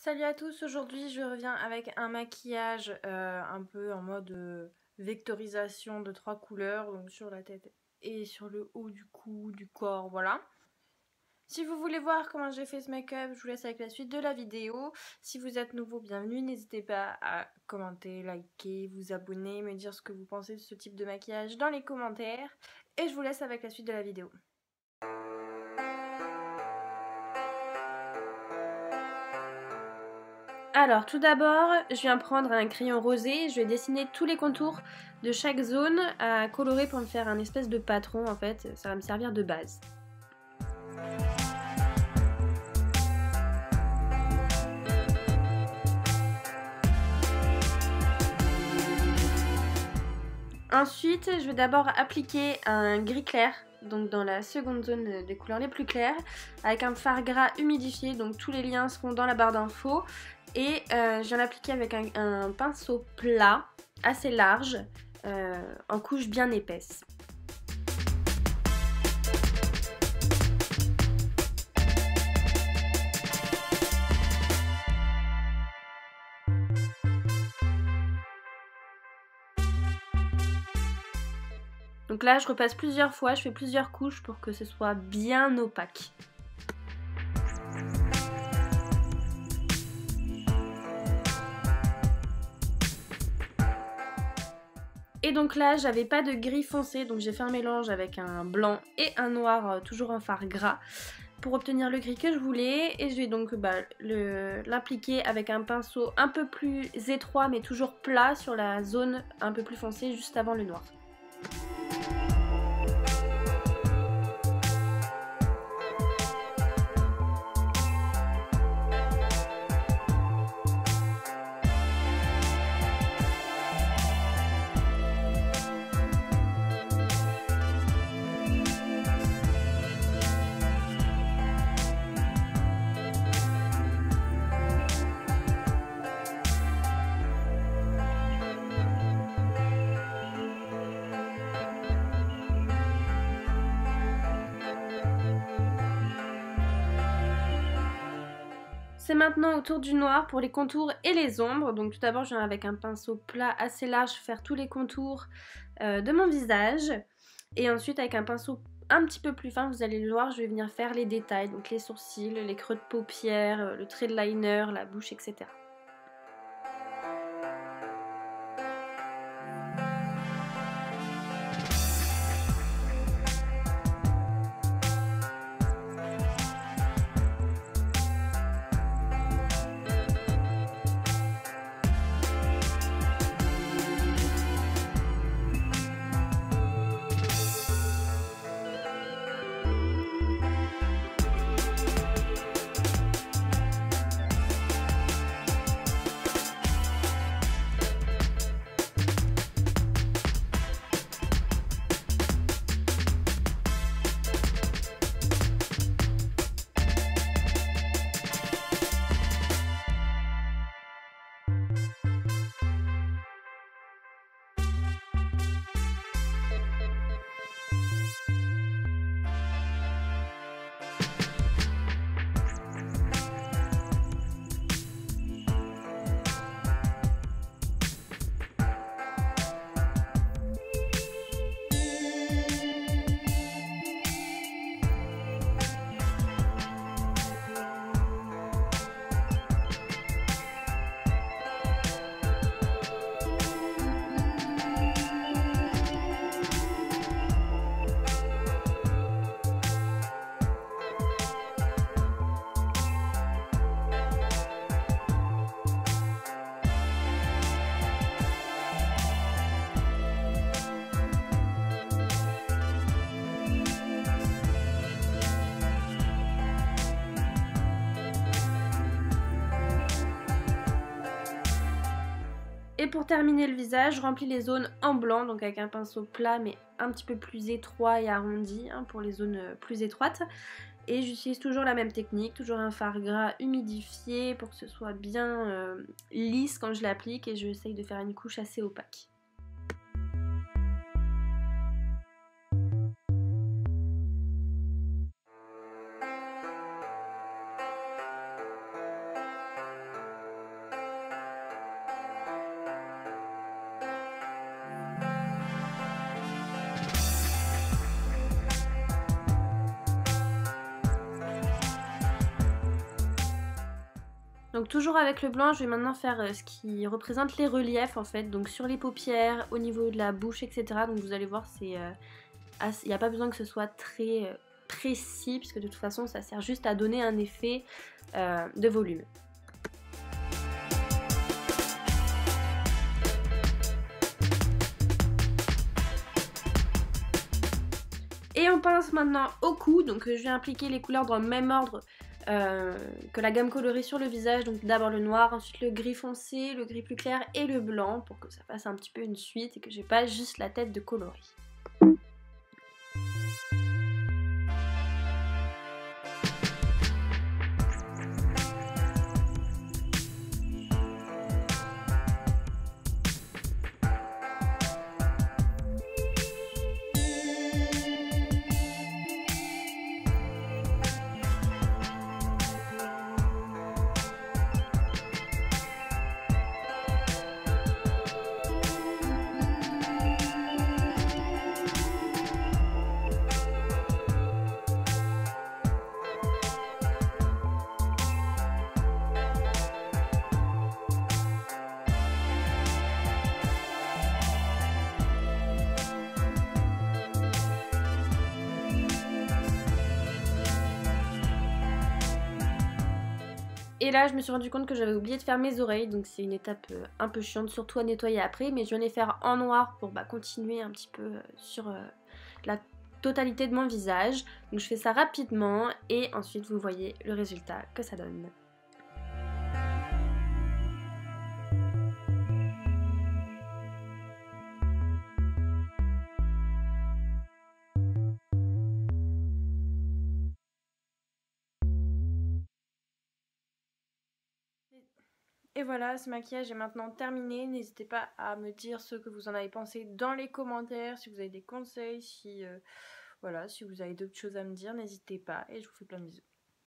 Salut à tous, aujourd'hui je reviens avec un maquillage un peu en mode vectorisation de 3 couleurs, donc sur la tête et sur le haut du cou, du corps, voilà. Si vous voulez voir comment j'ai fait ce make-up, je vous laisse avec la suite de la vidéo. Si vous êtes nouveau, bienvenue, n'hésitez pas à commenter, liker, vous abonner, me dire ce que vous pensez de ce type de maquillage dans les commentaires. Et je vous laisse avec la suite de la vidéo. Alors tout d'abord, je viens prendre un crayon rosé, je vais dessiner tous les contours de chaque zone à colorer pour me faire un espèce de patron en fait, ça va me servir de base. Ensuite, je vais d'abord appliquer un gris clair, donc dans la seconde zone des couleurs les plus claires, avec un fard gras humidifié, donc tous les liens seront dans la barre d'infos. Et je viens l'appliquer avec un pinceau plat, assez large, en couche bien épaisse. Donc là, je repasse plusieurs fois, je fais plusieurs couches pour que ce soit bien opaque. Et donc là, j'avais pas de gris foncé, donc j'ai fait un mélange avec un blanc et un noir, toujours en fard gras, pour obtenir le gris que je voulais. Et je vais donc l'appliquer avec un pinceau un peu plus étroit, mais toujours plat sur la zone un peu plus foncée, juste avant le noir. C'est maintenant au tour du noir pour les contours et les ombres. Donc tout d'abord, je viens avec un pinceau plat assez large faire tous les contours de mon visage. Et ensuite, avec un pinceau un petit peu plus fin, vous allez le voir, je vais venir faire les détails. Donc les sourcils, les creux de paupières, le trait de liner, la bouche, etc. Et pour terminer le visage, je remplis les zones en blanc, donc avec un pinceau plat mais un petit peu plus étroit et arrondi pour les zones plus étroites. Et j'utilise toujours la même technique, toujours un fard gras humidifié pour que ce soit bien lisse quand je l'applique, et j'essaye de faire une couche assez opaque. Donc toujours avec le blanc, je vais maintenant faire ce qui représente les reliefs en fait. Donc sur les paupières, au niveau de la bouche, etc. Donc vous allez voir, il n'y a pas besoin que ce soit très précis, puisque de toute façon ça sert juste à donner un effet de volume. Et on passe maintenant au cou, donc je vais appliquer les couleurs dans le même ordre que la gamme colorée sur le visage. Donc d'abord le noir, ensuite le gris foncé, le gris plus clair et le blanc pour que ça fasse un petit peu une suite et que j'ai pas juste la tête de coloris. Et là, je me suis rendu compte que j'avais oublié de faire mes oreilles, donc c'est une étape un peu chiante, surtout à nettoyer après, mais je viens les faire en noir pour continuer un petit peu sur la totalité de mon visage. Donc je fais ça rapidement et ensuite vous voyez le résultat que ça donne. Et voilà, ce maquillage est maintenant terminé. N'hésitez pas à me dire ce que vous en avez pensé dans les commentaires, si vous avez des conseils, si, voilà, si vous avez d'autres choses à me dire, n'hésitez pas et je vous fais plein de bisous.